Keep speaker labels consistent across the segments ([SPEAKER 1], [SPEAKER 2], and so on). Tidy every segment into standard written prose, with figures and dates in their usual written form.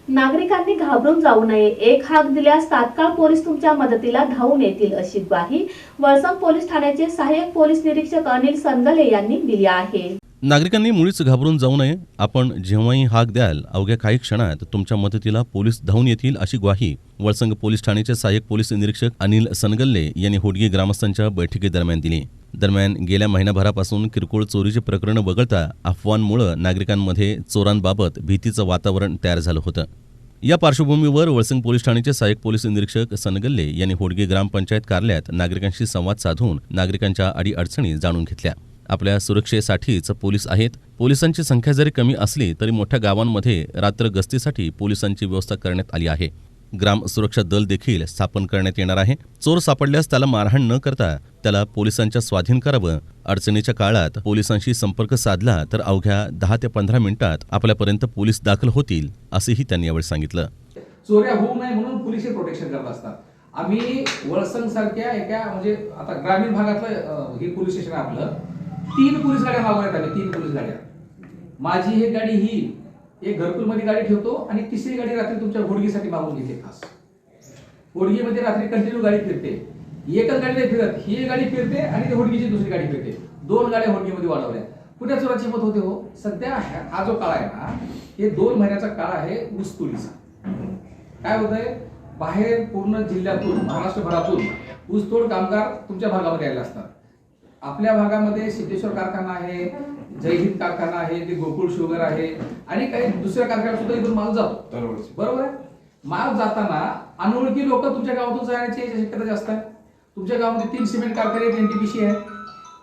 [SPEAKER 1] नागरिकांनी घाबरून जाऊ नये, एक हाक दिल्यास तात्काळ पोलीस तुमच्या मदतीला धावून येतील अशी ग्वाही वळसंग पोलीस ठाण्याचे सहाय्यक पोलीस निरीक्षक अनिल सनगले यांनी दिली आहे।
[SPEAKER 2] नागरिकांनी मुळीच घाबरून जाऊ नये, आपण जेव्हाही हाक द्याल अवघ्या काही क्षणात तुमच्या मदतीला पोलीस धावून येतील अशी ग्वाही वळसंग पोलीस ठाण्याचे सहाय्यक पोलीस निरीक्षक अनिल सनगल्ले यांनी होडगी ग्रामस्थांच्या बैठकीदरम्यान दिली। दरम्यान गेल्या महिनाभरापासून किरकोळ चोरीचे प्रकरण वगळता अफवांमुळे नागरिकांमध्ये चोरांबाबत भीतीचं वातावरण तयार झालं होतं। या पार्श्वभूमीवर वळसंग पोलीस ठाण्याचे सहाय्यक पोलीस निरीक्षक सनगल्ले यांनी होडगी ग्रामपंचायत कार्यालयात नागरिकांशी संवाद साधून नागरिकांच्या अडीअडचणी जाणून घेतल्या। आपल्या सुरक्षेसाठीच पोलीस आहेत। पोलिसांची संख्या जरी कमी असली तरी मोठ्या गावांमध्ये रात्र गस्तीसाठी पोलिसांची व्यवस्था करण्यात आली आहे। ग्राम सुरक्षा दल देखील स्थापन करण्यात येणार आहे। चोर सापडल्यास त्याला मारहाण न करता त्याला पोलिसांच्या स्वाधीन करावं। अडचणीच्या काळात पोलिसांशी संपर्क साधला तर अवघ्या 10 ते 15 मिनिटात आपल्यापर्यंत पोलीस दाखल होतील असेही त्यांनी यावेळी सांगितलं।
[SPEAKER 3] चोऱ्या होऊ नये म्हणून पोलीस प्रोटेक्शन करत असतात। आम्ही वळसंग सारख्या एका म्हणजे आता ग्रामीण भागातलं हे पोलीस स्टेशन आपलं 3 पोलीस गाड्या मागवण्यात आल्या। 3 पोलीस गाड्या, माझी एक गाडी ही एक घरकुलमध्ये गाडी ठेवतो आणि तिसरी गाडी रात्री तुमच्या होडगीसाठी मागून घेते। खास होडगीमध्ये रात्री कंटिन्यू गाडी फिरते, एकच गाडी नाही फिरत, ही गाडी फिरते आणि होडगीची दुसरी गाडी फिरते। 2 गाड्या होडगीमध्ये वाढवल्या। पुण्या चोराची मत होते हो। सध्या हा जो काळ आहे ना, हे 2 महिन्याचा काळ आहे ऊसतोडीचा। काय होतंय, बाहेर पूर्ण जिल्ह्यातून महाराष्ट्रभरातून ऊसतोड कामगार तुमच्या भागामध्ये आले असतात। आपल्या भागामध्ये सिद्धेश्वर कारखाना आहे, जयहिंद कारखाना आहे, ते गोकुळ शुगर आहे आणि काही दुसऱ्या कारखान्यात सुद्धा इथून माल जातो। बरोबर आहे। माल जाताना अनोळखी लोक तुमच्या गावातून जाण्याची शक्यता जास्त आहे। तुमच्या गावामध्ये 3 सिमेंट कारखाने एनटीपीसी आहे,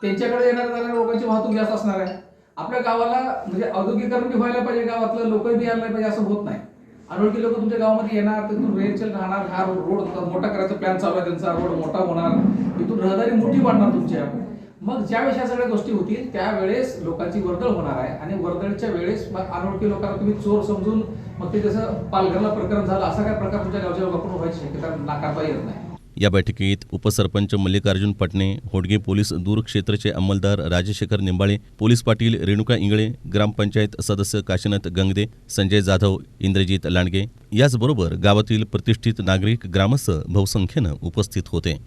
[SPEAKER 3] त्यांच्याकडे येणाऱ्या लोकांची वाहतूक जास्त असणार आहे। आपल्या गावाला म्हणजे औद्योगिकरण बी व्हायला पाहिजे, गावातलं लोक बी यायला पाहिजे, असं होत नाही। अनोळखी लोक तुमच्या गावामध्ये येणार, तिथून रेलचेल राहणार, हा रोड मोठा करायचा प्लॅन चालू आहे त्यांचा, रोड मोठा होणार, तिथून रहदारी मोठी वाढणार तुमच्या। मग ज्यावेळेस ह्या सगळ्या गोष्टी होतील त्यावेळेस लोकांची वर्दळ होणार आहे आणि वर्दळीच्या वेळेस मग अनोळखी लोकांना तुम्ही चोर समजून मग ते जसं पालघरला प्रकरण झालं असा काय प्रकार तुमच्या गावच्या लोकांकडून व्हायची शक्यता नाकारता येत नाही।
[SPEAKER 2] या बैठकीत उपसरपंच मल्लिकार्जुन पटणे, होडगे पोलीस दूर क्षेत्रचे अंमलदार राजशेखर निंबाळे, पोलीस पाटील रेणुका इंगळे, ग्रामपंचायत सदस्य काशीनाथ गंगदे, संजय जाधव, इंद्रजित लांडगे याचबरोबर गावातील प्रतिष्ठित नागरिक ग्रामस्थ बहुसंख्येनं उपस्थित होते।